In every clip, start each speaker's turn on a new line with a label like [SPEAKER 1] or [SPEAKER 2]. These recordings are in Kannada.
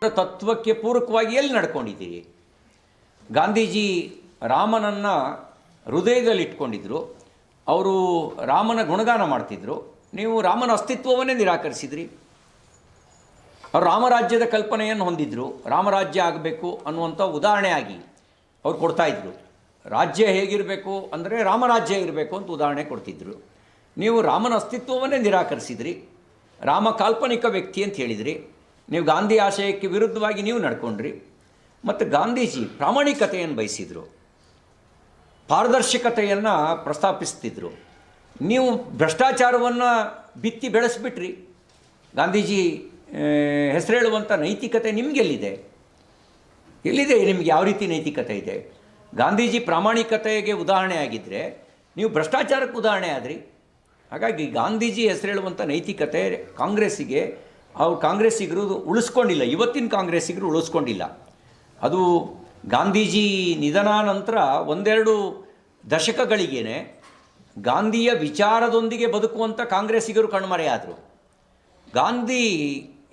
[SPEAKER 1] ತತ್ವಕ್ಕೆ ಪೂರಕವಾಗಿ ಎಲ್ಲಿ ನಡ್ಕೊಂಡಿದ್ದೀರಿ? ಗಾಂಧೀಜಿ ರಾಮನನ್ನು ಹೃದಯದಲ್ಲಿ ಇಟ್ಕೊಂಡಿದ್ರು, ಅವರು ರಾಮನ ಗುಣಗಾನ ಮಾಡ್ತಿದ್ರು, ನೀವು ರಾಮನ ಅಸ್ತಿತ್ವವನ್ನೇ ನಿರಾಕರಿಸಿದ್ರಿ. ಅವರು ರಾಮರಾಜ್ಯದ ಕಲ್ಪನೆಯನ್ನು ಹೊಂದಿದ್ರು, ರಾಮರಾಜ್ಯ ಆಗಬೇಕು ಅನ್ನುವಂಥ ಉದಾಹರಣೆಯಾಗಿ ಅವ್ರು ಕೊಡ್ತಾಯಿದ್ರು. ರಾಜ್ಯ ಹೇಗಿರಬೇಕು ಅಂದರೆ ರಾಮರಾಜ್ಯ ಇರಬೇಕು ಅಂತ ಉದಾಹರಣೆ ಕೊಡ್ತಿದ್ರು. ನೀವು ರಾಮನ ಅಸ್ತಿತ್ವವನ್ನೇ ನಿರಾಕರಿಸಿದ್ರಿ, ರಾಮ ಕಾಲ್ಪನಿಕ ವ್ಯಕ್ತಿ ಅಂತ ಹೇಳಿದ್ರಿ. ನೀವು ಗಾಂಧಿ ಆಶಯಕ್ಕೆ ವಿರುದ್ಧವಾಗಿ ನೀವು ನಡ್ಕೊಂಡ್ರಿ. ಮತ್ತು ಗಾಂಧೀಜಿ ಪ್ರಾಮಾಣಿಕತೆಯನ್ನು ಬಯಸಿದರು, ಪಾರದರ್ಶಕತೆಯನ್ನು ಪ್ರಸ್ತಾಪಿಸ್ತಿದ್ರು. ನೀವು ಭ್ರಷ್ಟಾಚಾರವನ್ನು ಬಿತ್ತಿ ಬೆಳೆಸ್ಬಿಟ್ರಿ. ಗಾಂಧೀಜಿ ಹೆಸರೇಳುವಂಥ ನೈತಿಕತೆ ನಿಮಗೆಲ್ಲಿದೆ? ಎಲ್ಲಿದೆ ನಿಮಗೆ? ಯಾವ ರೀತಿ ನೈತಿಕತೆ ಇದೆ? ಗಾಂಧೀಜಿ ಪ್ರಾಮಾಣಿಕತೆಗೆ ಉದಾಹರಣೆ ಆಗಿದ್ದರೆ ನೀವು ಭ್ರಷ್ಟಾಚಾರಕ್ಕೆ ಉದಾಹರಣೆ ಆದ್ರಿ. ಹಾಗಾಗಿ ಗಾಂಧೀಜಿ ಹೆಸರೇಳುವಂಥ ನೈತಿಕತೆ ಕಾಂಗ್ರೆಸ್ಸಿಗರು ಉಳಿಸ್ಕೊಂಡಿಲ್ಲ. ಇವತ್ತಿನ ಕಾಂಗ್ರೆಸ್ಸಿಗರು ಉಳಿಸ್ಕೊಂಡಿಲ್ಲ. ಅದು ಗಾಂಧೀಜಿ ನಿಧನ ನಂತರ ಒಂದೆರಡು ದಶಕಗಳಿಗೇನೆ ಗಾಂಧಿಯ ವಿಚಾರದೊಂದಿಗೆ ಬದುಕುವಂಥ ಕಾಂಗ್ರೆಸ್ಸಿಗರು ಕಣ್ಮರೆಯಾದರು. ಗಾಂಧಿ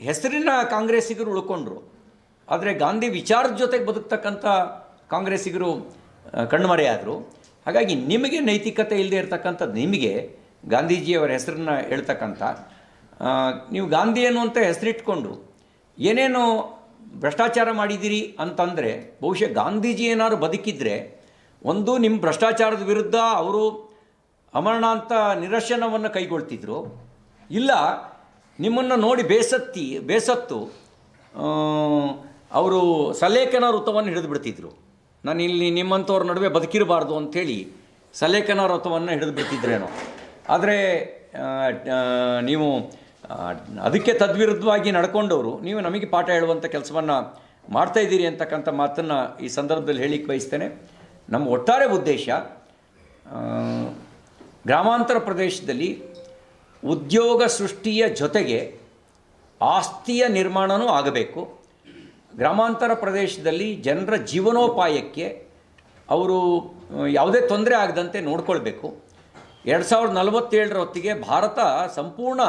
[SPEAKER 1] ಹೆಸರಿನ ಕಾಂಗ್ರೆಸ್ಸಿಗರು ಉಳ್ಕೊಂಡ್ರು, ಆದರೆ ಗಾಂಧಿ ವಿಚಾರದ ಜೊತೆಗೆ ಬದುಕ್ತಕ್ಕಂಥ ಕಾಂಗ್ರೆಸ್ಸಿಗರು ಕಣ್ಮರೆಯಾದರು. ಹಾಗಾಗಿ ನಿಮಗೆ ನೈತಿಕತೆ ಇಲ್ಲದೆ ಇರತಕ್ಕಂಥದ್ದು, ನಿಮಗೆ ಗಾಂಧೀಜಿಯವರ ಹೆಸರನ್ನು ಹೇಳ್ತಕ್ಕಂಥ ನೀವು ಗಾಂಧಿ ಅನ್ನುವಂಥ ಹೆಸರಿಟ್ಕೊಂಡು ಏನೇನೋ ಭ್ರಷ್ಟಾಚಾರ ಮಾಡಿದ್ದೀರಿ ಅಂತಂದರೆ, ಬಹುಶಃ ಗಾಂಧೀಜಿ ಏನಾದ್ರು ಬದುಕಿದ್ರೆ ಒಂದು ನಿಮ್ಮ ಭ್ರಷ್ಟಾಚಾರದ ವಿರುದ್ಧ ಅವರು ಅಮರಣಾಂತ ನಿರಶನವನ್ನು ಕೈಗೊಳ್ತಿದ್ರು, ಇಲ್ಲ ನಿಮ್ಮನ್ನು ನೋಡಿ ಬೇಸತ್ತು ಅವರು ಸಲೇಖನ ವೃತ್ತವನ್ನು ಹಿಡಿದು ಬಿಡ್ತಿದ್ರು. ನಾನು ಇಲ್ಲಿ ನಿಮ್ಮಂಥವ್ರ ನಡುವೆ ಬದುಕಿರಬಾರ್ದು ಅಂಥೇಳಿ ಸಲೇಖನ ವೃತ್ತವನ್ನು ಹಿಡಿದು ಬಿಡ್ತಿದ್ರೇನೋ. ಆದರೆ ನೀವು ಅದಕ್ಕೆ ತದ್ವಿರುದ್ಧವಾಗಿ ನಡ್ಕೊಂಡವರು, ನೀವು ನಮಗೆ ಪಾಠ ಹೇಳುವಂಥ ಕೆಲಸವನ್ನು ಮಾಡ್ತಾಯಿದ್ದೀರಿ ಅಂತಕ್ಕಂಥ ಮಾತನ್ನು ಈ ಸಂದರ್ಭದಲ್ಲಿ ಹೇಳಲಿಕ್ಕೆ ಬಯಸ್ತೇನೆ. ನಮ್ಮ ಒಟ್ಟಾರೆ ಉದ್ದೇಶ ಗ್ರಾಮಾಂತರ ಪ್ರದೇಶದಲ್ಲಿ ಉದ್ಯೋಗ ಸೃಷ್ಟಿಯ ಜೊತೆಗೆ ಆಸ್ತಿಯ ನಿರ್ಮಾಣವೂ ಆಗಬೇಕು. ಗ್ರಾಮಾಂತರ ಪ್ರದೇಶದಲ್ಲಿ ಜನರ ಜೀವನೋಪಾಯಕ್ಕೆ ಅವರು ಯಾವುದೇ ತೊಂದರೆ ಆಗದಂತೆ ನೋಡ್ಕೊಳ್ಬೇಕು. 2047 ಹೊತ್ತಿಗೆ ಭಾರತ ಸಂಪೂರ್ಣ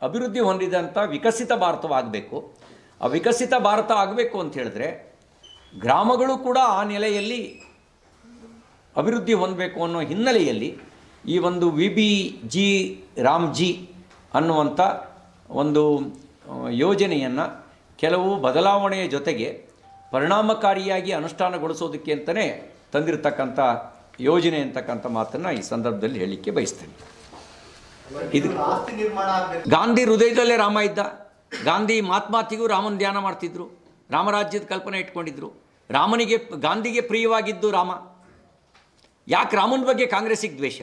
[SPEAKER 1] ಅಭಿವೃದ್ಧಿ ಹೊಂದಿದಂಥ ವಿಕಸಿತ ಭಾರತವಾಗಬೇಕು. ಆ ವಿಕಸಿತ ಭಾರತ ಆಗಬೇಕು ಅಂತ ಹೇಳಿದ್ರೆ ಗ್ರಾಮಗಳು ಕೂಡ ಆ ನೆಲೆಯಲ್ಲಿ ಅಭಿವೃದ್ಧಿ ಹೊಂದಬೇಕು ಅನ್ನೋ ಹಿನ್ನೆಲೆಯಲ್ಲಿ ಈ ಒಂದು VBG ರಾಮ್ಜಿ ಅನ್ನುವಂಥ ಒಂದು ಯೋಜನೆಯನ್ನು ಕೆಲವು ಬದಲಾವಣೆಯ ಜೊತೆಗೆ ಪರಿಣಾಮಕಾರಿಯಾಗಿ ಅನುಷ್ಠಾನಗೊಳಿಸೋದಕ್ಕೆ ಅಂತಲೇ ತಂದಿರತಕ್ಕಂಥ ಯೋಜನೆ ಅಂತಕ್ಕಂಥ ಮಾತನ್ನು ಈ ಸಂದರ್ಭದಲ್ಲಿ ಹೇಳಲಿಕ್ಕೆ ಬಯಸ್ತೇನೆ. ಇದು ಗಾಂಧಿ ಹೃದಯದಲ್ಲೇ ರಾಮ ಇದ್ದ. ಗಾಂಧಿ ಮಾತಿಗೂ ರಾಮನ ಧ್ಯಾನ ಮಾಡ್ತಿದ್ರು, ರಾಮರಾಜ್ಯದ ಕಲ್ಪನೆ ಇಟ್ಕೊಂಡಿದ್ರು. ಗಾಂಧಿಗೆ ಪ್ರಿಯವಾಗಿದ್ದು ರಾಮ. ಯಾಕೆ ರಾಮನ ಬಗ್ಗೆ ಕಾಂಗ್ರೆಸ್ಸಿಗೆ ದ್ವೇಷ?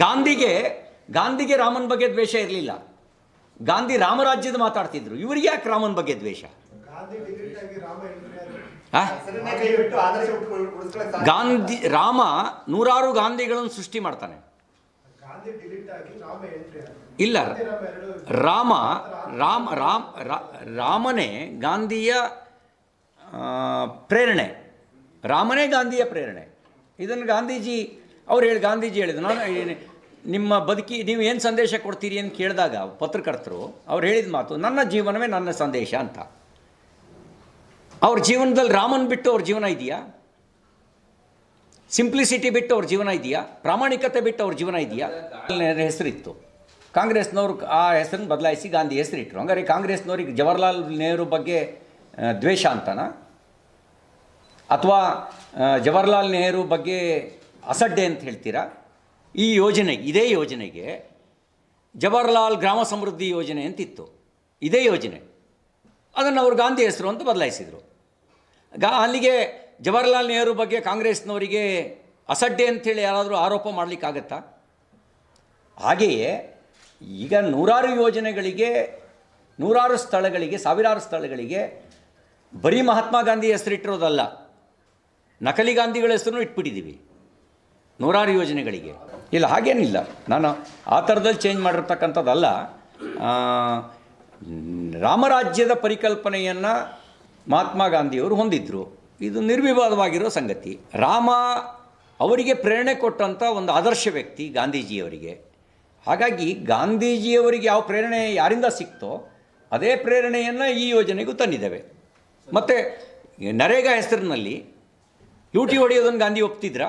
[SPEAKER 1] ಗಾಂಧಿಗೆ ರಾಮನ ಬಗ್ಗೆ ದ್ವೇಷ ಇರಲಿಲ್ಲ. ಗಾಂಧಿ ರಾಮರಾಜ್ಯದ ಮಾತಾಡ್ತಿದ್ರು, ಇವ್ರಿಗೆ ಯಾಕೆ ರಾಮನ ಬಗ್ಗೆ ದ್ವೇಷ? ರಾಮ ನೂರಾರು ಗಾಂಧಿಗಳನ್ನು ಸೃಷ್ಟಿ ಮಾಡ್ತಾನೆ. ಇಲ್ಲ, ರಾಮನೇ ಗಾಂಧಿಯ ಪ್ರೇರಣೆ. ಇದನ್ನು ಗಾಂಧೀಜಿ ಹೇಳಿದ್ರು. ನಾನು ನಿಮ್ಮ ನೀವು ಏನು ಸಂದೇಶ ಕೊಡ್ತೀರಿ ಅಂತ ಕೇಳಿದಾಗ ಪತ್ರಕರ್ತರು ಅವ್ರು ಹೇಳಿದ ಮಾತು, ನನ್ನ ಜೀವನವೇ ನನ್ನ ಸಂದೇಶ ಅಂತ. ಅವ್ರ ಜೀವನದಲ್ಲಿ ರಾಮನ್ ಬಿಟ್ಟು ಅವ್ರ ಜೀವನ ಇದೆಯಾ? ಸಿಂಪ್ಲಿಸಿಟಿ ಬಿಟ್ಟು ಅವ್ರ ಜೀವನ ಇದೆಯಾ? ಪ್ರಾಮಾಣಿಕತೆ ಬಿಟ್ಟು ಅವ್ರ ಜೀವನ ಇದೆಯಾ? ಹೆಸರಿತ್ತು, ಕಾಂಗ್ರೆಸ್ನವ್ರು ಆ ಹೆಸರನ್ನು ಬದಲಾಯಿಸಿ ಗಾಂಧಿ ಹೆಸರಿಟ್ಟರು. ಹಂಗಾರೆ ಕಾಂಗ್ರೆಸ್ನವ್ರಿಗೆ ಜವಾಹರ್ಲಾಲ್ ನೆಹರು ಬಗ್ಗೆ ದ್ವೇಷ ಅಂತನಾ? ಅಥವಾ ಜವಾಹರ್ಲಾಲ್ ನೆಹರು ಬಗ್ಗೆ ಅಸಡ್ಡೆ ಅಂತ ಹೇಳ್ತೀರಾ? ಇದೇ ಯೋಜನೆಗೆ ಜವಾಹರ್ಲಾಲ್ ಗ್ರಾಮ ಸಮೃದ್ಧಿ ಯೋಜನೆ ಅಂತಿತ್ತು. ಇದೇ ಯೋಜನೆ, ಅದನ್ನು ಅವರು ಗಾಂಧಿ ಹೆಸರು ಅಂತ ಬದಲಾಯಿಸಿದರು. ಅಲ್ಲಿಗೆ ಜವಾಹರ್ಲಾಲ್ ನೆಹರು ಬಗ್ಗೆ ಕಾಂಗ್ರೆಸ್ನವರಿಗೆ ಅಸಡ್ಡೆ ಅಂಥೇಳಿ ಯಾರಾದರೂ ಆರೋಪ ಮಾಡಲಿಕ್ಕಾಗತ್ತಾ? ಹಾಗೆಯೇ ಈಗ ನೂರಾರು ಯೋಜನೆಗಳಿಗೆ, ನೂರಾರು ಸ್ಥಳಗಳಿಗೆ, ಸಾವಿರಾರು ಸ್ಥಳಗಳಿಗೆ ಬರೀ ಮಹಾತ್ಮ ಗಾಂಧಿ ಹೆಸರಿಟ್ಟಿರೋದಲ್ಲ, ನಕಲಿ ಗಾಂಧಿಗಳ ಹೆಸರು ಇಟ್ಬಿಟ್ಟಿದ್ದೀವಿ ನೂರಾರು ಯೋಜನೆಗಳಿಗೆ. ಇಲ್ಲ, ಹಾಗೇನಿಲ್ಲ, ನಾನು ಆ ಥರದಲ್ಲಿ ಚೇಂಜ್ ಮಾಡಿರ್ತಕ್ಕಂಥದ್ದಲ್ಲ. ರಾಮರಾಜ್ಯದ ಪರಿಕಲ್ಪನೆಯನ್ನು ಮಹಾತ್ಮ ಗಾಂಧಿಯವರು ಹೊಂದಿದ್ದರು. ಇದು ನಿರ್ವಿವಾದವಾಗಿರೋ ಸಂಗತಿ. ರಾಮ ಅವರಿಗೆ ಪ್ರೇರಣೆ ಕೊಟ್ಟಂಥ ಒಂದು ಆದರ್ಶ ವ್ಯಕ್ತಿ ಗಾಂಧೀಜಿಯವರಿಗೆ. ಹಾಗಾಗಿ ಗಾಂಧೀಜಿಯವರಿಗೆ ಯಾವ ಪ್ರೇರಣೆ ಯಾರಿಂದ ಸಿಕ್ತೋ ಅದೇ ಪ್ರೇರಣೆಯನ್ನು ಈ ಯೋಜನೆಗೂ ತಂದಿದ್ದೇವೆ. ಮತ್ತು ನರೇಗಾ ಹೆಸರಿನಲ್ಲಿ ಲೂಟಿ ಹೊಡೆಯೋದನ್ನು ಗಾಂಧಿ ಒಪ್ತಿದ್ರಾ?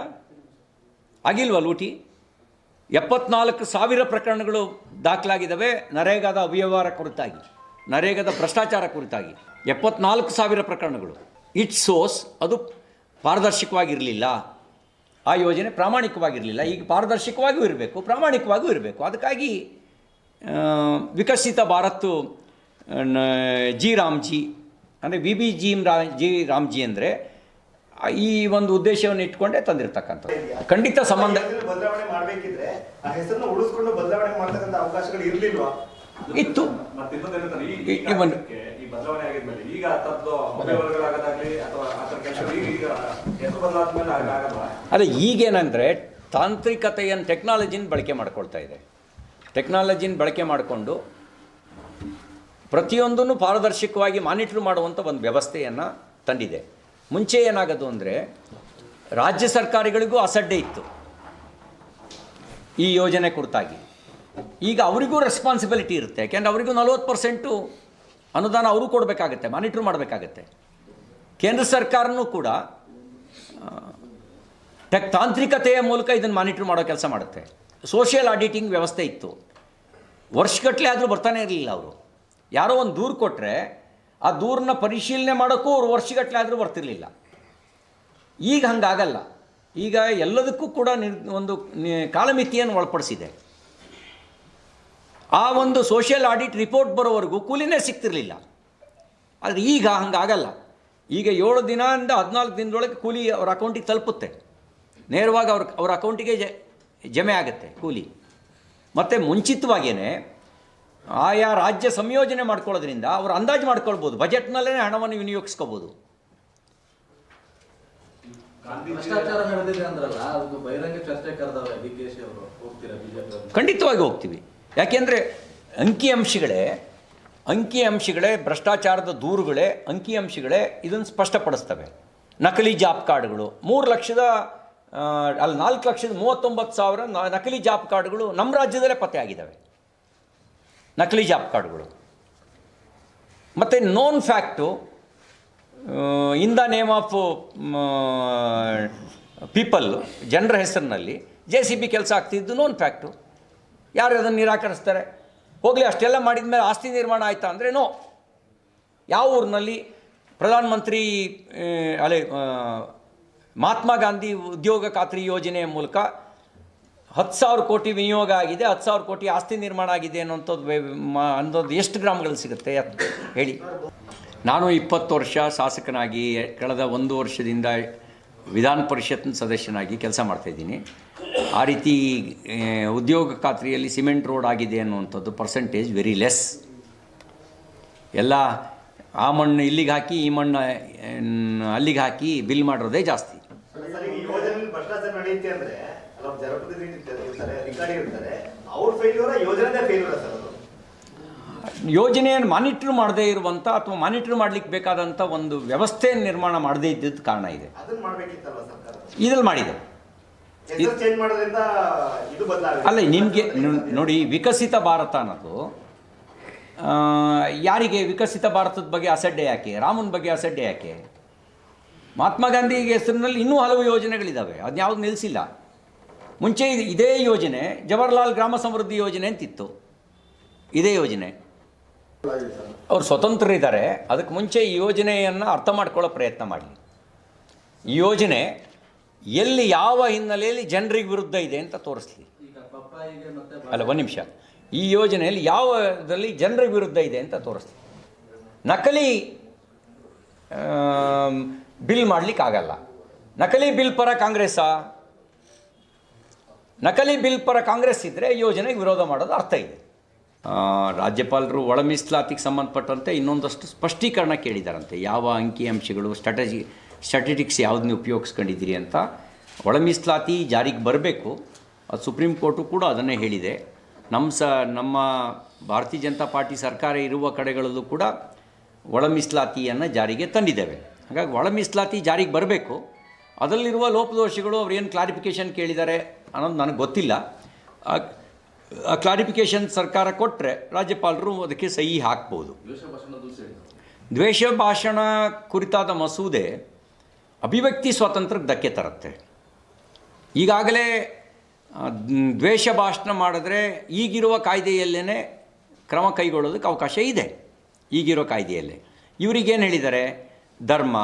[SPEAKER 1] ಆಗಿಲ್ವಾ ಲೂಟಿ? 74,000 ಪ್ರಕರಣಗಳು ದಾಖಲಾಗಿದ್ದಾವೆ ನರೇಗಾದ ಅವ್ಯವಹಾರ ಕುರಿತಾಗಿ, ನರೇಗಾದ ಭ್ರಷ್ಟಾಚಾರ ಕುರಿತಾಗಿ 74,000 ಪ್ರಕರಣಗಳು. ಇಟ್ ಸೋಸ್ ಅದು ಪಾರದರ್ಶಕವಾಗಿರಲಿಲ್ಲ, ಆ ಯೋಜನೆ ಪ್ರಾಮಾಣಿಕವಾಗಿರಲಿಲ್ಲ. ಈಗ ಪಾರದರ್ಶಕವಾಗಿಯೂ ಇರಬೇಕು, ಪ್ರಾಮಾಣಿಕವಾಗಿಯೂ ಇರಬೇಕು. ಅದಕ್ಕಾಗಿ ವಿಕಸಿತ ಭಾರತ್ ಜಿ ರಾಮ್ಜಿ ಅಂದರೆ BB ಜಿ ರಾಮ್ಜಿ ಅಂದರೆ ಈ ಒಂದು ಉದ್ದೇಶವನ್ನು ಇಟ್ಕೊಂಡೇ ತಂದಿರತಕ್ಕಂಥದ್ದು. ಖಂಡಿತ ಸಂಬಂಧ
[SPEAKER 2] ಬದಲಾವಣೆ ಮಾಡಬೇಕಿದ್ರೆ ಆ ಹೆಸರನ್ನು ಉಳಿಸ್ಕೊಂಡು ಬದಲಾವಣೆ ಮಾಡತಕ್ಕಂಥ ಅವಕಾಶಗಳು ಇರಲಿಲ್ವಾ?
[SPEAKER 1] ಇತ್ತು.
[SPEAKER 2] ಈ ಬದಲಾವಣೆ ಆಗಿದ್ಮೇಲೆ ಈಗ ಅವ್ಯವಹಾರಗಳಾಗೋದಾಗ್ಲಿ ಅಥವಾ ಈಗ ಹೆಸರು ಬದಲಾದ್ಮೇಲೆ ಆಗಲ್ವಾ?
[SPEAKER 1] ಅಲ್ಲ, ಈಗೇನಂದರೆ ತಾಂತ್ರಿಕತೆಯನ್ನು ಟೆಕ್ನಾಲಜಿನ ಬಳಕೆ ಮಾಡ್ಕೊಳ್ತಾ ಇದೆ. ಟೆಕ್ನಾಲಜಿನ ಬಳಕೆ ಮಾಡಿಕೊಂಡು ಪ್ರತಿಯೊಂದನ್ನು ಪಾರದರ್ಶಕವಾಗಿ ಮಾನಿಟ್ರ್ ಮಾಡುವಂಥ ಒಂದು ವ್ಯವಸ್ಥೆಯನ್ನು ತಂದಿದೆ. ಮುಂಚೆ ಏನಾಗೋದು ಅಂದರೆ ರಾಜ್ಯ ಸರ್ಕಾರಗಳಿಗೂ ಅಸಡ್ಡೆ ಇತ್ತು ಈ ಯೋಜನೆ ಕುರಿತಾಗಿ. ಈಗ ಅವರಿಗೂ ರೆಸ್ಪಾನ್ಸಿಬಿಲಿಟಿ ಇರುತ್ತೆ, ಯಾಕೆಂದರೆ ಅವರಿಗೂ 40% ಅನುದಾನ ಅವರು ಕೊಡಬೇಕಾಗತ್ತೆ, ಮಾನಿಟ್ರ್ ಮಾಡಬೇಕಾಗತ್ತೆ. ಕೇಂದ್ರ ಸರ್ಕಾರನೂ ಕೂಡ ತಾಂತ್ರಿಕತೆಯ ಮೂಲಕ ಇದನ್ನು ಮಾನಿಟ್ರ್ ಮಾಡೋ ಕೆಲಸ ಮಾಡುತ್ತೆ. ಸೋಷಿಯಲ್ ಆಡಿಟಿಂಗ್ ವ್ಯವಸ್ಥೆ ಇತ್ತು, ವರ್ಷಗಟ್ಟಲೆ ಆದರೂ ಬರ್ತಾನೆ ಇರಲಿಲ್ಲ. ಅವರು ಯಾರೋ ಒಂದು ದೂರು ಕೊಟ್ಟರೆ ಆ ದೂರನ್ನ ಪರಿಶೀಲನೆ ಮಾಡೋಕ್ಕೂ ಅವರು ವರ್ಷಗಟ್ಟಲೆ ಆದರೂ ಬರ್ತಿರಲಿಲ್ಲ. ಈಗ ಹಂಗಾಗಲ್ಲ. ಈಗ ಎಲ್ಲದಕ್ಕೂ ಕೂಡ ಒಂದು ಕಾಲಮಿತಿಯನ್ನು ಒಳಪಡಿಸಿದೆ. ಆ ಒಂದು ಸೋಷಿಯಲ್ ಆಡಿಟ್ ರಿಪೋರ್ಟ್ ಬರೋವರೆಗೂ ಕೂಲಿನೇ ಸಿಗ್ತಿರಲಿಲ್ಲ. ಆದರೆ ಈಗ ಹಂಗಾಗಲ್ಲ. ಈಗ 7 ದಿನದಿಂದ 14 ದಿನದೊಳಗೆ ಕೂಲಿ ಅವ್ರ ಅಕೌಂಟಿಗೆ ತಲುಪುತ್ತೆ, ನೇರವಾಗಿ ಅವ್ರ ಅಕೌಂಟಿಗೆ ಜಮೆ ಆಗುತ್ತೆ ಕೂಲಿ. ಮತ್ತು ಮುಂಚಿತವಾಗಿಯೇ ಆಯಾ ರಾಜ್ಯ ಸಂಯೋಜನೆ ಮಾಡ್ಕೊಳ್ಳೋದ್ರಿಂದ ಅವರು ಅಂದಾಜು ಮಾಡ್ಕೊಳ್ಬೋದು, ಬಜೆಟ್ನಲ್ಲೇ ಹಣವನ್ನು ವಿನಿಯೋಗಿಸ್ಕೋಬೋದು. ಖಂಡಿತವಾಗಿ ಹೋಗ್ತೀವಿ. ಯಾಕೆಂದರೆ ಅಂಕಿಅಂಶಗಳೇ ಭ್ರಷ್ಟಾಚಾರದ ದೂರುಗಳೇ ಅಂಕಿಅಂಶಗಳೇ ಇದನ್ನು ಸ್ಪಷ್ಟಪಡಿಸ್ತವೆ. ನಕಲಿ ಜಾಬ್ ಕಾರ್ಡ್ಗಳು 4,39,000 ನಕಲಿ ಜಾಬ್ ಕಾರ್ಡ್ಗಳು ನಮ್ಮ ರಾಜ್ಯದಲ್ಲೇ ಪತ್ತೆ ಆಗಿದ್ದಾವೆ. ನಕಲಿ ಜಾಬ್ ಕಾರ್ಡ್ಗಳು. ಮತ್ತು known fact in the name of people, ಜನರ ಹೆಸರಿನಲ್ಲಿ JCB ಕೆಲಸ ಆಗ್ತಿದ್ದು ನೋನ್ ಫ್ಯಾಕ್ಟು. ಯಾರು ಅದನ್ನು ನಿರಾಕರಿಸ್ತಾರೆ? ಹೋಗಲಿ, ಅಷ್ಟೆಲ್ಲ ಮಾಡಿದ ಮೇಲೆ ಆಸ್ತಿ ನಿರ್ಮಾಣ ಆಯಿತಾ ಅಂದರೆ ನೋ. ಯಾವ ಊರಿನಲ್ಲಿ ಪ್ರಧಾನಮಂತ್ರಿ ಮಹಾತ್ಮ ಗಾಂಧಿ ಉದ್ಯೋಗ ಖಾತ್ರಿ ಯೋಜನೆಯ ಮೂಲಕ 10,000 ಕೋಟಿ ವಿನಿಯೋಗ ಆಗಿದೆ, 10,000 ಕೋಟಿ ಆಸ್ತಿ ನಿರ್ಮಾಣ ಆಗಿದೆ ಅನ್ನೋದು ಎಷ್ಟು ಗ್ರಾಮಗಳಲ್ಲಿ ಸಿಗುತ್ತೆ ಹೇಳಿ? ನಾನು 20 ವರ್ಷ ಶಾಸಕನಾಗಿ ಕಳೆದ 1 ವರ್ಷದಿಂದ ವಿಧಾನ ಪರಿಷತ್ನ ಸದಸ್ಯನಾಗಿ ಕೆಲಸ ಮಾಡ್ತಾಯಿದ್ದೀನಿ. ಆ ರೀತಿ ಉದ್ಯೋಗ ಖಾತ್ರಿಯಲ್ಲಿ ಸಿಮೆಂಟ್ ರೋಡ್ ಆಗಿದೆ ಅನ್ನುವಂಥದ್ದು ಪರ್ಸೆಂಟೇಜ್ ವೆರಿ ಲೆಸ್. ಎಲ್ಲ ಆ ಮಣ್ಣು ಇಲ್ಲಿಗೆ ಹಾಕಿ ಈ ಮಣ್ಣು ಅಲ್ಲಿಗೆ ಹಾಕಿ ಬಿಲ್ ಮಾಡಿರೋದೇ ಜಾಸ್ತಿ. ಯೋಜನೆಯನ್ನು ಮಾನಿಟ್ರ್ ಮಾಡದೇ ಇರುವಂಥ ಅಥವಾ ಮಾನಿಟ್ರ್ ಮಾಡಲಿಕ್ಕೆ ಬೇಕಾದಂಥ ಒಂದು ವ್ಯವಸ್ಥೆಯನ್ನು ನಿರ್ಮಾಣ ಮಾಡದೇ ಇದ್ದಿದ್ದ ಕಾರಣ ಇದೆ. ಇದ್ರಲ್ಲಿ ಮಾಡಿದೆ. ಅಲ್ಲ, ನಿಮಗೆ ನೋಡಿ, ವಿಕಸಿತ ಭಾರತ ಅನ್ನೋದು ಯಾರಿಗೆ? ವಿಕಸಿತ ಭಾರತದ ಬಗ್ಗೆ ಅಸಡ್ಡೆ ಯಾಕೆ? ರಾಮನ ಬಗ್ಗೆ ಅಸಡ್ಡೆ ಯಾಕೆ? ಮಹಾತ್ಮ ಗಾಂಧಿ ಹೆಸರಿನಲ್ಲಿ ಇನ್ನೂ ಹಲವು ಯೋಜನೆಗಳಿದ್ದಾವೆ, ಅದನ್ನ ಯಾವುದು ನಿಲ್ಲಿಸಿಲ್ಲ. ಮುಂಚೆ ಇದೇ ಯೋಜನೆ ಜವಾಹರ್ಲಾಲ್ ಗ್ರಾಮ ಸಮೃದ್ಧಿ ಯೋಜನೆ ಅಂತಿತ್ತು. ಇದೇ ಯೋಜನೆ ಅವ್ರು ಸ್ವತಂತ್ರರಿದ್ದಾರೆ. ಅದಕ್ಕೆ ಮುಂಚೆ ಈ ಯೋಜನೆಯನ್ನು ಅರ್ಥ ಮಾಡ್ಕೊಳ್ಳೋ ಪ್ರಯತ್ನ ಮಾಡಲಿ. ಈ ಯೋಜನೆ ಎಲ್ಲಿ ಯಾವ ಹಿನ್ನೆಲೆಯಲ್ಲಿ ಜನರಿಗೆ ವಿರುದ್ಧ ಇದೆ ಅಂತ ತೋರಿಸ್ಲಿ. ಅಲ್ಲ, ಒಂದು ನಿಮಿಷ. ಈ ಯೋಜನೆಯಲ್ಲಿ ಯಾವುದರಲ್ಲಿ ಜನರಿಗೆ ವಿರುದ್ಧ ಇದೆ ಅಂತ ತೋರಿಸ್ಲಿ. ನಕಲಿ ಬಿಲ್ ಮಾಡಲಿಕ್ಕಾಗಲ್ಲ. ನಕಲಿ ಬಿಲ್ ಪರ ಕಾಂಗ್ರೆಸ್ಸಾ? ನಕಲಿ ಬಿಲ್ ಪರ ಕಾಂಗ್ರೆಸ್ ಇದ್ದರೆ ಯೋಜನೆಗೆ ವಿರೋಧ ಮಾಡೋದು ಅರ್ಥ ಇದೆ. ರಾಜ್ಯಪಾಲರು ಒಳ ಮೀಸಲಾತಿಗೆ ಸಂಬಂಧಪಟ್ಟಂತೆ ಇನ್ನೊಂದಷ್ಟು ಸ್ಪಷ್ಟೀಕರಣ ಕೇಳಿದಾರಂತೆ. ಯಾವ ಅಂಕಿಅಂಶಗಳು ಸ್ಟ್ಯಾಟಿಸ್ಟಿಕ್ಸ್ ಯಾವುದನ್ನ ಉಪಯೋಗಿಸ್ಕೊಂಡಿದ್ದೀರಿ ಅಂತ. ಒಳ ಮೀಸಲಾತಿ ಜಾರಿಗೆ ಬರಬೇಕು, ಅದು ಸುಪ್ರೀಂ ಕೋರ್ಟು ಕೂಡ ಅದನ್ನೇ ಹೇಳಿದೆ. ನಮ್ಮ ಭಾರತೀಯ ಜನತಾ ಪಾರ್ಟಿ ಸರ್ಕಾರ ಇರುವ ಕಡೆಗಳಲ್ಲೂ ಕೂಡ ಒಳ ಮೀಸಲಾತಿಯನ್ನು ಜಾರಿಗೆ ತಂದಿದ್ದೇವೆ. ಹಾಗಾಗಿ ಒಳ ಮೀಸಲಾತಿ ಜಾರಿಗೆ ಬರಬೇಕು. ಅದರಲ್ಲಿರುವ ಲೋಪದೋಷಗಳು ಅವ್ರು ಏನು ಕ್ಲಾರಿಫಿಕೇಷನ್ ಕೇಳಿದ್ದಾರೆ ಅನ್ನೋದು ನನಗೆ ಗೊತ್ತಿಲ್ಲ. ಕ್ಲಾರಿಫಿಕೇಷನ್ ಸರ್ಕಾರ ಕೊಟ್ಟರೆ ರಾಜ್ಯಪಾಲರು ಅದಕ್ಕೆ ಸಹಿ ಹಾಕ್ಬೋದು. ದ್ವೇಷ ಭಾಷಣ ಕುರಿತಾದ ಮಸೂದೆ ಅಭಿವ್ಯಕ್ತಿ ಸ್ವಾತಂತ್ರ್ಯಕ್ಕೆ ಧಕ್ಕೆ ತರುತ್ತೆ. ಈಗಾಗಲೇ ದ್ವೇಷ ಭಾಷಣ ಮಾಡಿದ್ರೆ ಈಗಿರುವ ಕಾಯ್ದೆಯಲ್ಲೇ ಕ್ರಮ ಕೈಗೊಳ್ಳೋದಕ್ಕೆ ಅವಕಾಶ ಇದೆ. ಈಗಿರೋ ಕಾಯ್ದೆಯಲ್ಲೇ ಇವರಿಗೇನು ಹೇಳಿದ್ದಾರೆ, ಧರ್ಮ,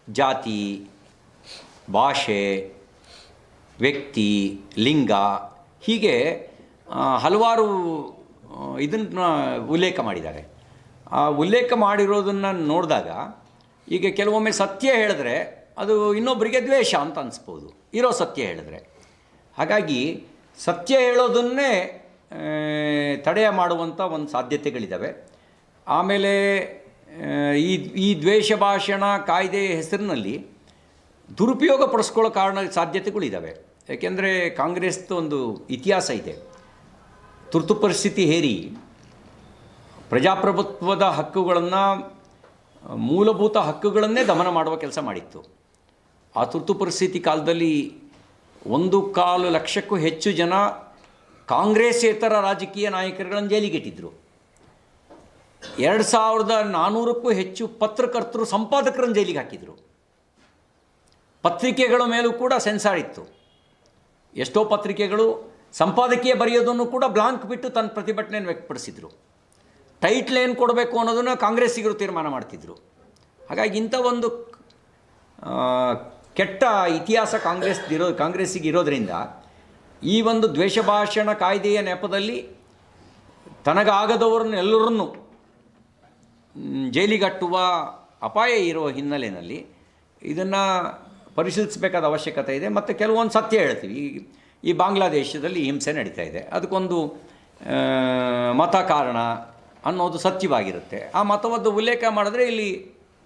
[SPEAKER 1] ಜಾತಿ, ಭಾಷೆ, ವ್ಯಕ್ತಿ, ಲಿಂಗ ಹೀಗೆ ಹಲವಾರು ಇದನ್ನು ಉಲ್ಲೇಖ ಮಾಡಿದ್ದಾರೆ. ಆ ಉಲ್ಲೇಖ ಮಾಡಿರೋದನ್ನು ನೋಡಿದಾಗ ಈಗ ಕೆಲವೊಮ್ಮೆ ಸತ್ಯ ಹೇಳಿದ್ರೆ ಅದು ಇನ್ನೊಬ್ಬರಿಗೆ ದ್ವೇಷ ಅಂತ ಅನಿಸ್ಬೋದು, ಇರೋ ಸತ್ಯ ಹೇಳಿದ್ರೆ. ಹಾಗಾಗಿ ಸತ್ಯ ಹೇಳೋದನ್ನೇ ತಡೆಯ ಮಾಡುವಂಥ ಒಂದು ಸಾಧ್ಯತೆಗಳಿದ್ದಾವೆ. ಆಮೇಲೆ ಈ ದ್ವೇಷ ಭಾಷಣ ಕಾಯ್ದೆ ಹೆಸರಿನಲ್ಲಿ ದುರುಪಯೋಗ ಪಡಿಸ್ಕೊಳ್ಳೋ ಸಾಧ್ಯತೆಗಳಿದ್ದಾವೆ. ಯಾಕೆಂದರೆ ಕಾಂಗ್ರೆಸ್ದು ಒಂದು ಇತಿಹಾಸ ಇದೆ. ತುರ್ತು ಪರಿಸ್ಥಿತಿ ಹೇರಿ ಪ್ರಜಾಪ್ರಭುತ್ವದ ಹಕ್ಕುಗಳನ್ನು, ಮೂಲಭೂತ ಹಕ್ಕುಗಳನ್ನೇ ದಮನ ಮಾಡುವ ಕೆಲಸ ಮಾಡಿತ್ತು. ಆ ತುರ್ತು ಪರಿಸ್ಥಿತಿ ಕಾಲದಲ್ಲಿ 1.25 ಲಕ್ಷಕ್ಕೂ ಹೆಚ್ಚು ಜನ ಕಾಂಗ್ರೆಸ್ಸೇತರ ರಾಜಕೀಯ ನಾಯಕರುಗಳನ್ನು ಜೈಲಿಗಿಟ್ಟಿದ್ದರು. 2400ಕ್ಕೂ ಹೆಚ್ಚು ಪತ್ರಕರ್ತರು, ಸಂಪಾದಕರನ್ನು ಜೈಲಿಗೆ ಹಾಕಿದರು. ಪತ್ರಿಕೆಗಳ ಮೇಲೂ ಕೂಡ ಸೆನ್ಸಾರ್ ಇತ್ತು. ಎಷ್ಟೋ ಪತ್ರಿಕೆಗಳು ಸಂಪಾದಕೀಯ ಬರೆಯೋದನ್ನು ಕೂಡ ಬ್ಲಾಂಕ್ ಬಿಟ್ಟು ತನ್ನ ಪ್ರತಿಭಟನೆಯನ್ನು ವ್ಯಕ್ತಪಡಿಸಿದರು. ಟೈಟ್ಲ್ ಏನು ಕೊಡಬೇಕು ಅನ್ನೋದನ್ನು ಕಾಂಗ್ರೆಸ್ಸಿಗರು ತೀರ್ಮಾನ ಮಾಡ್ತಿದ್ರು. ಹಾಗಾಗಿ ಇಂಥ ಒಂದು ಕೆಟ್ಟ ಇತಿಹಾಸ ಕಾಂಗ್ರೆಸ್ಸಿಗೆ ಇರೋದರಿಂದ ಈ ಒಂದು ದ್ವೇಷ ಭಾಷಣ ಕಾಯ್ದೆಯ ನೆಪದಲ್ಲಿ ತನಗಾಗದವರನ್ನು ಎಲ್ಲರನ್ನೂ ಜೈಲಿಗಟ್ಟುವ ಅಪಾಯ ಇರುವ ಹಿನ್ನೆಲೆಯಲ್ಲಿ ಇದನ್ನು ಪರಿಶೀಲಿಸಬೇಕಾದ ಅವಶ್ಯಕತೆ ಇದೆ. ಮತ್ತು ಕೆಲವೊಂದು ಸತ್ಯ ಹೇಳ್ತೀವಿ. ಈ ಬಾಂಗ್ಲಾದೇಶದಲ್ಲಿ ಹಿಂಸೆ ನಡೀತಾ ಇದೆ, ಅದಕ್ಕೊಂದು ಮತ ಕಾರಣ ಅನ್ನೋದು ಸತ್ಯವಾಗಿರುತ್ತೆ. ಆ ಮತವನ್ನು ಉಲ್ಲೇಖ ಮಾಡಿದ್ರೆ ಇಲ್ಲಿ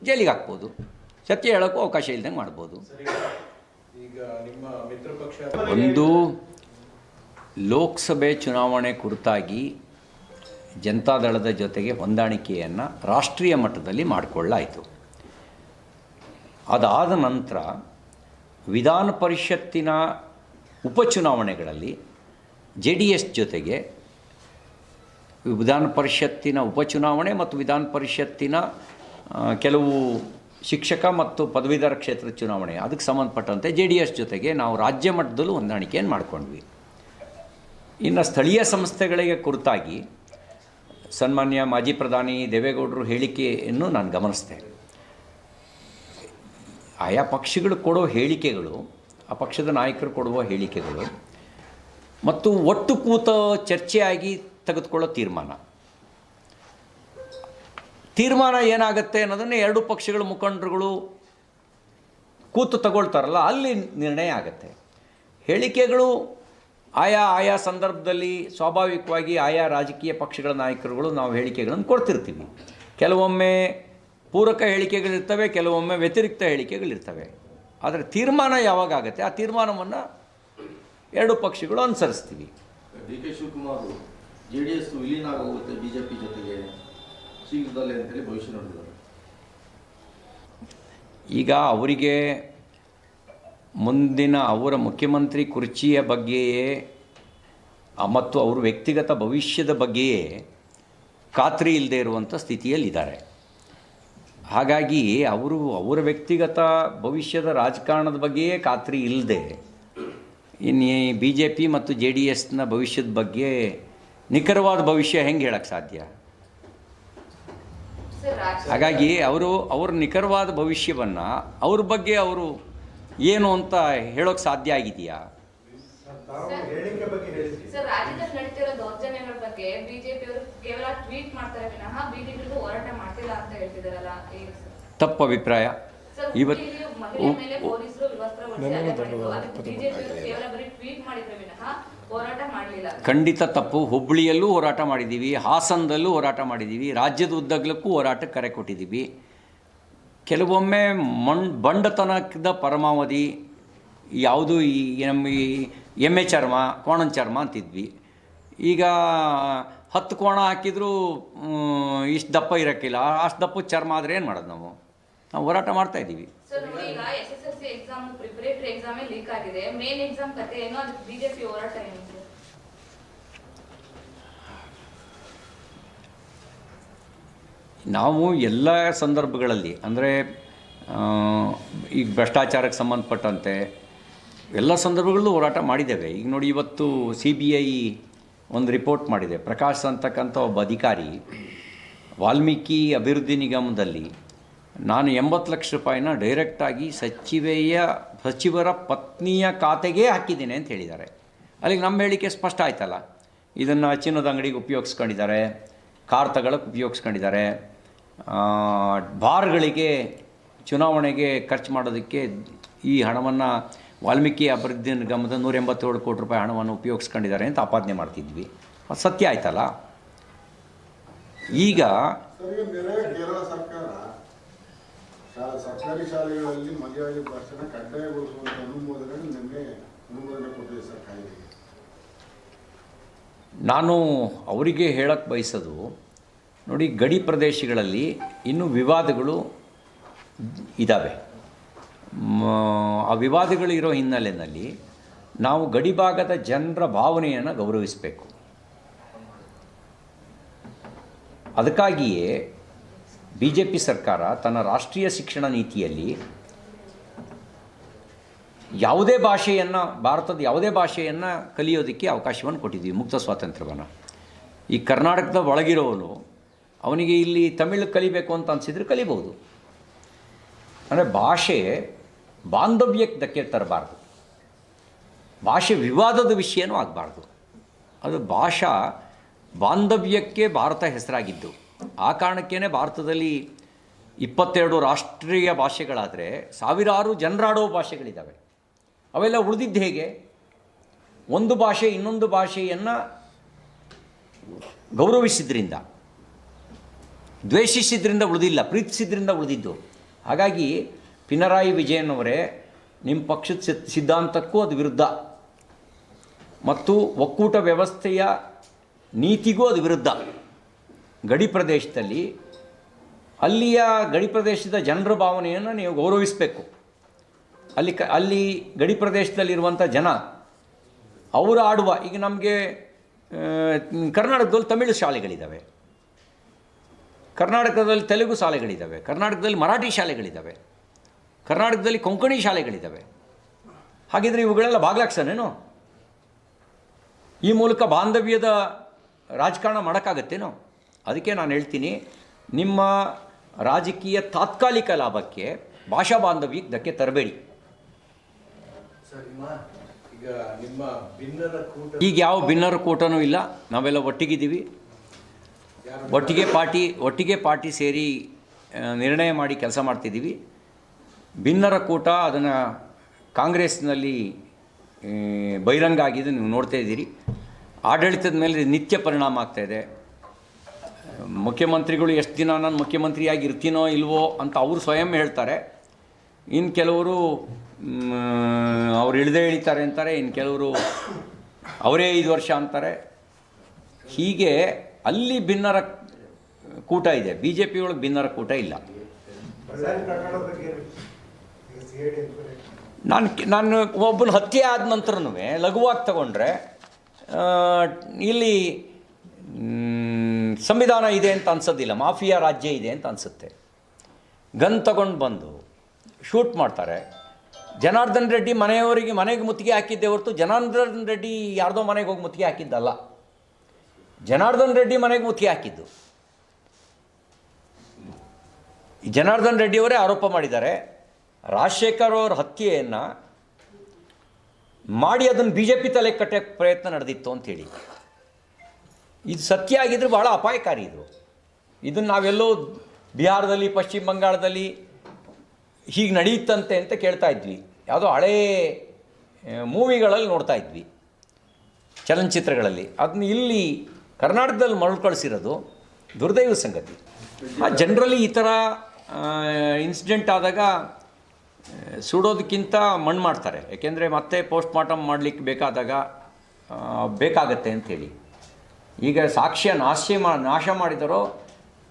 [SPEAKER 1] ಜೈಲಿಗೆ ಹಾಕ್ಬೋದು, ಸತ್ಯ ಹೇಳೋಕ್ಕೂ ಅವಕಾಶ ಇಲ್ಲದಂಗೆ ಮಾಡ್ಬೋದು. ಒಂದು ಲೋಕಸಭೆ ಚುನಾವಣೆ ಕುರಿತಾಗಿ ಜನತಾದಳದ ಜೊತೆಗೆ ಹೊಂದಾಣಿಕೆಯನ್ನು ರಾಷ್ಟ್ರೀಯ ಮಟ್ಟದಲ್ಲಿ ಮಾಡಿಕೊಳ್ಳಾಯಿತು. ಅದಾದ ನಂತರ ವಿಧಾನ ಪರಿಷತ್ತಿನ ಉಪಚುನಾವಣೆಗಳಲ್ಲಿ JDS ಜೊತೆಗೆ ವಿಧಾನ ಪರಿಷತ್ತಿನ ಉಪಚುನಾವಣೆ ಮತ್ತು ವಿಧಾನ ಪರಿಷತ್ತಿನ ಕೆಲವು ಶಿಕ್ಷಕ ಮತ್ತು ಪದವೀಧರ ಕ್ಷೇತ್ರ ಚುನಾವಣೆ ಅದಕ್ಕೆ ಸಂಬಂಧಪಟ್ಟಂತೆ JDS ಜೊತೆಗೆ ನಾವು ರಾಜ್ಯ ಮಟ್ಟದಲ್ಲೂ ಹೊಂದಾಣಿಕೆಯನ್ನು ಮಾಡಿಕೊಂಡ್ವಿ. ಇನ್ನು ಸ್ಥಳೀಯ ಸಂಸ್ಥೆಗಳಿಗೆ ಕುರಿತಾಗಿ ಸನ್ಮಾನ್ಯ ಮಾಜಿ ಪ್ರಧಾನಿ ದೇವೇಗೌಡರು ಹೇಳಿಕೆಯನ್ನು ನಾನು ಗಮನಿಸಿದೆ. ಆಯಾ ಪಕ್ಷಗಳು ಕೊಡೋ ಹೇಳಿಕೆಗಳು, ಆ ಪಕ್ಷದ ನಾಯಕರು ಕೊಡುವ ಹೇಳಿಕೆಗಳು ಮತ್ತು ಒಟ್ಟು ಕೂತ ಚರ್ಚೆಯಾಗಿ ತೆಗೆದುಕೊಳ್ಳೋ ತೀರ್ಮಾನ ಏನಾಗುತ್ತೆ ಅನ್ನೋದನ್ನು ಎರಡು ಪಕ್ಷಗಳ ಮುಖಂಡರುಗಳು ಕೂತು ತಗೊಳ್ತಾರಲ್ಲ, ಅಲ್ಲಿ ನಿರ್ಣಯ ಆಗುತ್ತೆ. ಹೇಳಿಕೆಗಳು ಆಯಾ ಸಂದರ್ಭದಲ್ಲಿ ಸ್ವಾಭಾವಿಕವಾಗಿ ಆಯಾ ರಾಜಕೀಯ ಪಕ್ಷಗಳ ನಾಯಕರುಗಳು ನಾವು ಹೇಳಿಕೆಗಳನ್ನು ಕೊಡ್ತಿರ್ತೀವಿ. ಕೆಲವೊಮ್ಮೆ ಪೂರಕ ಹೇಳಿಕೆಗಳಿರ್ತವೆ, ಕೆಲವೊಮ್ಮೆ ವ್ಯತಿರಿಕ್ತ ಹೇಳಿಕೆಗಳಿರ್ತವೆ. ಆದರೆ ತೀರ್ಮಾನ ಯಾವಾಗ ಆಗುತ್ತೆ ಆ ತೀರ್ಮಾನವನ್ನು ಎರಡು ಪಕ್ಷಗಳು ಅನುಸರಿಸ್ತೀವಿ.
[SPEAKER 3] DK ಶಿವಕುಮಾರ್ JDS ವಿಲೀನ ಆಗೋಗುತ್ತೆ BJP ಜೊತೆಗೆ ಶೀಘ್ರದಲ್ಲೇ ಅಂತೇಳಿ ಭವಿಷ್ಯ ನುಡಿದಿದ್ದಾರೆ.
[SPEAKER 1] ಈಗ ಅವರಿಗೆ ಮುಂದಿನ ಅವರ ಮುಖ್ಯಮಂತ್ರಿ ಕುರ್ಚಿಯ ಬಗ್ಗೆಯೇ ಮತ್ತು ಅವರ ವ್ಯಕ್ತಿಗತ ಭವಿಷ್ಯದ ಬಗ್ಗೆಯೇ ಖಾತ್ರಿ ಇಲ್ಲದೆ ಇರುವಂಥ ಸ್ಥಿತಿಯಲ್ಲಿದ್ದಾರೆ. ಹಾಗಾಗಿ ಅವರ ವ್ಯಕ್ತಿಗತ ಭವಿಷ್ಯದ ರಾಜಕಾರಣದ ಬಗ್ಗೆಯೇ ಖಾತ್ರಿ ಇಲ್ಲದೆ ಇನ್ನು BJP ಮತ್ತು JDSನ ಭವಿಷ್ಯದ ಬಗ್ಗೆ ನಿಖರವಾದ ಭವಿಷ್ಯ ಹೆಂಗೆ ಹೇಳಕ್ಕೆ ಸಾಧ್ಯ? ಹಾಗಾಗಿ ಅವ್ರ ನಿಖರವಾದ ಭವಿಷ್ಯವನ್ನು ಅವ್ರ ಬಗ್ಗೆ ಅವರು ಏನು ಅಂತ ಹೇಳೋಕ್ಕೆ ಸಾಧ್ಯ ಆಗಿದೆಯಾ?
[SPEAKER 4] ಸರ್, ರಾಜ್ಯದಲ್ಲಿ ನಡೀತಿರೋ ದೌರ್ಜನ್ಯಗಳ ಬಗ್ಗೆ ಬಿಜೆಪಿ ಅವರು ಕೇವಲ ಟ್ವೀಟ್ ಮಾಡ್ತಾರೆ ವಿನಃ ಬಿಜೆಪಿ ಹೋರಾಟ ಮಾಡ್ತಿಲ್ಲ ಅಂತ ಹೇಳ್ತಿದಾರಲ್ಲ,
[SPEAKER 1] ತಪ್ಪು ಅಭಿಪ್ರಾಯ. ಇವತ್ತು ಖಂಡಿತ ತಪ್ಪು. ಹುಬ್ಬಳ್ಳಿಯಲ್ಲೂ ಹೋರಾಟ ಮಾಡಿದ್ದೀವಿ, ಹಾಸನದಲ್ಲೂ ಹೋರಾಟ ಮಾಡಿದ್ದೀವಿ, ರಾಜ್ಯದ ಉದ್ದಗಲಕ್ಕೂ ಹೋರಾಟಕ್ಕೆ ಕರೆ ಕೊಟ್ಟಿದ್ದೀವಿ. ಕೆಲವೊಮ್ಮೆ ಬಂಡತನದ ಪರಮಾವಧಿ ಯಾವುದು ನಮ್ಮ ಎಮ್ಮೆ ಚರ್ಮ, ಕೋಣನ ಚರ್ಮ ಅಂತಿದ್ವಿ. ಈಗ 10 ಕೋಣ ಹಾಕಿದರೂ ಇಷ್ಟು ದಪ್ಪ ಇರೋಕ್ಕಿಲ್ಲ, ಅಷ್ಟು ದಪ್ಪ ಚರ್ಮ ಆದರೆ ಏನು ಮಾಡೋದು? ನಾವು ಹೋರಾಟ ಮಾಡ್ತಾ ಇದ್ದೀವಿ.
[SPEAKER 4] ಈಗ SSLC ಎಕ್ಸಾಮ್ ಪ್ರಿಪರೇಟರಿ ಎಕ್ಸಾಮೇ ಲೀಕ್ ಆಗಿದೆ. ಮೇನ್ ಎಕ್ಸಾಮ್ ಕತೆ ಏನೋ, ಅದಕ್ಕೆ ಬಿಜೆಪಿ ಹೋರಾಟ ಏನು?
[SPEAKER 1] ನಾವು ಎಲ್ಲ ಸಂದರ್ಭಗಳಲ್ಲಿ ಅಂದರೆ ಈಗ ಭ್ರಷ್ಟಾಚಾರಕ್ಕೆ ಸಂಬಂಧಪಟ್ಟಂತೆ ಎಲ್ಲ ಸಂದರ್ಭಗಳಲ್ಲೂ ಹೋರಾಟ ಮಾಡಿದ್ದೇವೆ. ಈಗ ನೋಡಿ, ಇವತ್ತು CBI ಒಂದು ರಿಪೋರ್ಟ್ ಮಾಡಿದೆ. ಪ್ರಕಾಶ್ ಅಂತಕ್ಕಂಥ ಒಬ್ಬ ಅಧಿಕಾರಿ ವಾಲ್ಮೀಕಿ ಅಭಿವೃದ್ಧಿ ನಿಗಮದಲ್ಲಿ ನಾನು 80 ಲಕ್ಷ ರೂಪಾಯಿನ ಡೈರೆಕ್ಟಾಗಿ ಸಚಿವರ ಪತ್ನಿಯ ಖಾತೆಗೇ ಹಾಕಿದ್ದೀನಿ ಅಂತ ಹೇಳಿದ್ದಾರೆ. ಅಲ್ಲಿಗೆ ನಮ್ಮ ಹೇಳಿಕೆ ಸ್ಪಷ್ಟ ಆಯ್ತಲ್ಲ. ಇದನ್ನು ಚಿನ್ನದ ಅಂಗಡಿಗೆ ಉಪಯೋಗಿಸ್ಕೊಂಡಿದ್ದಾರೆ, ಕಾರ್ ತಗೊಳ್ಳೋಕ್ಕೆ ಉಪಯೋಗಿಸ್ಕೊಂಡಿದ್ದಾರೆ, ಬಾರ್ಗಳಿಗೆ ಚುನಾವಣೆಗೆ ಖರ್ಚು ಮಾಡೋದಕ್ಕೆ ಈ ಹಣವನ್ನು ವಾಲ್ಮೀಕಿ ಅಭಿವೃದ್ಧಿ ನಿಗಮದ 187 ಕೋಟಿ ರೂಪಾಯಿ ಹಣವನ್ನು ಉಪಯೋಗಿಸ್ಕೊಂಡಿದ್ದಾರೆ ಅಂತ ಆಪಾದನೆ ಮಾಡ್ತಿದ್ವಿ. ಅದು ಸತ್ಯ ಆಯ್ತಲ್ಲ. ಈಗ
[SPEAKER 5] ಕೇರಳ ಸರ್ಕಾರ ಸರ್ಕಾರಿ ಶಾಲೆಗಳಲ್ಲಿ ಮಲಯಾಳಿ ಭಾಷೆನ ಕಡ್ಡಾಯಗೊಳಿಸುವಂಥ ಅನುಮೋದನೆ ಕೊಟ್ಟಿದೆ ಸರ್ಕಾರಕ್ಕೆ.
[SPEAKER 1] ನಾನು ಅವರಿಗೆ ಹೇಳಕ್ಕೆ ಬಯಸೋದು, ನೋಡಿ, ಗಡಿ ಪ್ರದೇಶಗಳಲ್ಲಿ ಇನ್ನೂ ವಿವಾದಗಳು ಇದ್ದಾವೆ. ಆ ವಿವಾದಗಳಿರೋ ಹಿನ್ನೆಲೆಯಲ್ಲಿ ನಾವು ಗಡಿಭಾಗದ ಜನರ ಭಾವನೆಯನ್ನು ಗೌರವಿಸಬೇಕು. ಅದಕ್ಕಾಗಿಯೇ BJP ಸರ್ಕಾರ ತನ್ನ ರಾಷ್ಟ್ರೀಯ ಶಿಕ್ಷಣ ನೀತಿಯಲ್ಲಿ ಯಾವುದೇ ಭಾಷೆಯನ್ನು, ಭಾರತದ ಯಾವುದೇ ಭಾಷೆಯನ್ನು ಕಲಿಯೋದಕ್ಕೆ ಅವಕಾಶವನ್ನು ಕೊಟ್ಟಿದ್ದೀವಿ, ಮುಕ್ತ ಸ್ವಾತಂತ್ರ್ಯವನ್ನು. ಈ ಕರ್ನಾಟಕದ ಒಳಗಿರೋನು ಅವನಿಗೆ ಇಲ್ಲಿ ತಮಿಳು ಕಲಿಬೇಕು ಅಂತ ಅನಿಸಿದರೆ ಕಲಿಬೋದು. ಅಂದರೆ ಭಾಷೆ ಬಾಂಧವ್ಯಕ್ಕೆ ಧಕ್ಕೆ ತರಬಾರ್ದು, ಭಾಷೆ ವಿವಾದದ ವಿಷಯನೂ ಆಗಬಾರ್ದು. ಅದು ಭಾಷಾ ಬಾಂಧವ್ಯಕ್ಕೆ ಭಾರತ ಹೆಸರಾಗಿದ್ದು. ಆ ಕಾರಣಕ್ಕೇ ಭಾರತದಲ್ಲಿ 22 ರಾಷ್ಟ್ರೀಯ ಭಾಷೆಗಳಾದರೆ ಸಾವಿರಾರು ಜನರಾಡೋ ಭಾಷೆಗಳಿದ್ದಾವೆ. ಅವೆಲ್ಲ ಉಳಿದಿದ್ದು ಹೇಗೆ? ಒಂದು ಭಾಷೆ ಇನ್ನೊಂದು ಭಾಷೆಯನ್ನು ಗೌರವಿಸಿದ್ರಿಂದ, ದ್ವೇಷಿಸಿದ್ರಿಂದ ಉಳಿದಿಲ್ಲ, ಪ್ರೀತಿಸಿದ್ರಿಂದ ಉಳಿದಿದ್ದು. ಹಾಗಾಗಿ ಪಿನರಾಯಿ ವಿಜಯನ್ ಅವರೇ, ನಿಮ್ಮ ಪಕ್ಷದ ಸಿದ್ಧಾಂತಕ್ಕೂ ಅದು ವಿರುದ್ಧ ಮತ್ತು ಒಕ್ಕೂಟ ವ್ಯವಸ್ಥೆಯ ನೀತಿಗೂ ಅದು ವಿರುದ್ಧ. ಗಡಿ ಪ್ರದೇಶದಲ್ಲಿ ಅಲ್ಲಿಯ ಗಡಿ ಪ್ರದೇಶದ ಜನರ ಭಾವನೆಯನ್ನು ನೀವು ಗೌರವಿಸಬೇಕು. ಅಲ್ಲಿ ಗಡಿ ಪ್ರದೇಶದಲ್ಲಿರುವಂಥ ಜನ ಅವರು ಆಡುವ, ಈಗ ನಮಗೆ ಕರ್ನಾಟಕದಲ್ಲಿ ತಮಿಳು ಶಾಲೆಗಳಿದ್ದಾವೆ, ಕರ್ನಾಟಕದಲ್ಲಿ ತೆಲುಗು ಶಾಲೆಗಳಿದ್ದಾವೆ, ಕರ್ನಾಟಕದಲ್ಲಿ ಮರಾಠಿ ಶಾಲೆಗಳಿದ್ದಾವೆ, ಕರ್ನಾಟಕದಲ್ಲಿ ಕೊಂಕಣಿ ಶಾಲೆಗಳಿದ್ದಾವೆ. ಹಾಗಿದ್ರೆ ಇವುಗಳೆಲ್ಲ ಭಾಗಲಾಗ್ಸನೇನು? ಈ ಮೂಲಕ ಬಾಂಧವ್ಯದ ರಾಜಕಾರಣ ಮಾಡೋಕ್ಕಾಗತ್ತೇನೋ? ಅದಕ್ಕೆ ನಾನು ಹೇಳ್ತೀನಿ, ನಿಮ್ಮ ರಾಜಕೀಯ ತಾತ್ಕಾಲಿಕ ಲಾಭಕ್ಕೆ ಭಾಷಾ ಬಾಂಧವ್ಯಕ್ಕೆ ಧಕ್ಕೆ ತರಬೇಡಿ. ಈಗ ಯಾವ ಭಿನ್ನರ ಕೂಟನೂ ಇಲ್ಲ, ನಾವೆಲ್ಲ ಒಟ್ಟಿಗಿದ್ದೀವಿ. ಒಟ್ಟಿಗೆ ಪಾರ್ಟಿ ಸೇರಿ ನಿರ್ಣಯ ಮಾಡಿ ಕೆಲಸ ಮಾಡ್ತಿದ್ದೀವಿ. ಭಿನ್ನರ ಕೂಟ ಅದನ್ನು ಕಾಂಗ್ರೆಸ್ನಲ್ಲಿ ಬಹಿರಂಗ ಆಗಿದೆ, ನೀವು ನೋಡ್ತಾ ಇದ್ದೀರಿ. ಆಡಳಿತದ ಮೇಲೆ ನಿತ್ಯ ಪರಿಣಾಮ ಆಗ್ತಾಯಿದೆ. ಮುಖ್ಯಮಂತ್ರಿಗಳು ಎಷ್ಟು ದಿನ ನಾನು ಮುಖ್ಯಮಂತ್ರಿಯಾಗಿ ಇರ್ತೀನೋ ಇಲ್ವೋ ಅಂತ ಅವರು ಸ್ವಯಂ ಹೇಳ್ತಾರೆ. ಇನ್ನು ಕೆಲವರು ಅವ್ರು ಇಳಿತಾರೆ ಅಂತಾರೆ, ಇನ್ನು ಕೆಲವರು ಅವರೇ 5 ವರ್ಷ ಅಂತಾರೆ. ಹೀಗೆ ಅಲ್ಲಿ ಭಿನ್ನರ ಕೂಟ ಇದೆ, BJP ಒಳಗೆ ಭಿನ್ನರ ಕೂಟ ಇಲ್ಲ. ನಾನು ಒಬ್ಬನ ಹತ್ಯೆ ಆದ ನಂತರನೂ ಲಘುವಾಗಿ ತಗೊಂಡ್ರೆ ಇಲ್ಲಿ ಸಂವಿಧಾನ ಇದೆ ಅಂತ ಅನ್ಸೋದಿಲ್ಲ, ಮಾಫಿಯಾ ರಾಜ್ಯ ಇದೆ ಅಂತ ಅನಿಸುತ್ತೆ. ಗನ್ ತಗೊಂಡು ಬಂದು ಶೂಟ್ ಮಾಡ್ತಾರೆ. ಜನಾರ್ದನ್ ರೆಡ್ಡಿ ಮನೆಗೆ ಮುತ್ತಿಗೆ ಹಾಕಿದ್ದೆ ಹೊರತು ಜನಾರ್ದನ್ ರೆಡ್ಡಿ ಯಾರ್ದೋ ಮನೆಗೆ ಹೋಗಿ ಮುತ್ತಿಗೆ ಹಾಕಿದ್ದಲ್ಲ. ಜನಾರ್ದನ್ ರೆಡ್ಡಿ ಮನೆಗೆ ಮುತ್ತಿಗೆ ಹಾಕಿದ್ದು. ಜನಾರ್ದನ್ ರೆಡ್ಡಿಯವರೇ ಆರೋಪ ಮಾಡಿದ್ದಾರೆ, ರಾಜಶೇಖರ್ ಅವ್ರ ಹತ್ಯೆಯನ್ನು ಮಾಡಿ ಅದನ್ನು BJP ತಲೆ ಕಟ್ಟೋಕ್ಕೆ ಪ್ರಯತ್ನ ನಡೆದಿತ್ತು ಅಂಥೇಳಿ. ಇದು ಸತ್ಯ ಆಗಿದ್ರೆ ಭಾಳ ಅಪಾಯಕಾರಿ. ಇದನ್ನು ನಾವೆಲ್ಲೋ ಬಿಹಾರದಲ್ಲಿ, ಪಶ್ಚಿಮ ಬಂಗಾಳದಲ್ಲಿ ಹೀಗೆ ನಡೆಯುತ್ತಂತೆ ಅಂತ ಕೇಳ್ತಾ ಇದ್ವಿ, ಯಾವುದೋ ಹಳೇ ಮೂವಿಗಳಲ್ಲಿ ನೋಡ್ತಾ ಇದ್ವಿ, ಚಲನಚಿತ್ರಗಳಲ್ಲಿ. ಅದನ್ನ ಇಲ್ಲಿ ಕರ್ನಾಟಕದಲ್ಲಿ ಮರುಕಳಿಸಿರೋದು ದುರ್ದೈವ ಸಂಗತಿ. ಜನರಲಿ ಈ ಥರ ಇನ್ಸಿಡೆಂಟ್ ಆದಾಗ ಸುಡೋದಕ್ಕಿಂತ ಮಣ್ಣು ಮಾಡ್ತಾರೆ, ಯಾಕೆಂದರೆ ಮತ್ತೆ ಪೋಸ್ಟ್ ಮಾರ್ಟಮ್ ಮಾಡಲಿಕ್ಕೆ ಬೇಕಾಗತ್ತೆ ಅಂಥೇಳಿ. ಈಗ ಸಾಕ್ಷ್ಯ ನಾಶ ಮಾಡಿದರೋ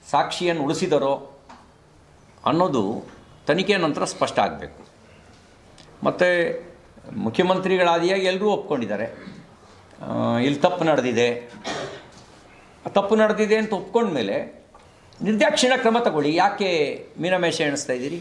[SPEAKER 1] ಸಾಕ್ಷಿಯನ್ನು ಉಳಿಸಿದರೋ ಅನ್ನೋದು ತನಿಖೆ ನಂತರ ಸ್ಪಷ್ಟ ಆಗಬೇಕು. ಮತ್ತು ಮುಖ್ಯಮಂತ್ರಿಗಳಾದಿಯಾಗಿ ಎಲ್ಲರೂ ಒಪ್ಕೊಂಡಿದ್ದಾರೆ ಇಲ್ಲಿ ತಪ್ಪು ನಡೆದಿದೆ. ಅಂತ ಒಪ್ಕೊಂಡ್ಮೇಲೆ ನಿರ್ದಾಕ್ಷಿಣ್ಯ ಕ್ರಮ ತಗೊಳ್ಳಿ. ಯಾಕೆ ಮೀನಮೇಷ ಎಣಿಸ್ತಾ ಇದ್ದೀರಿ?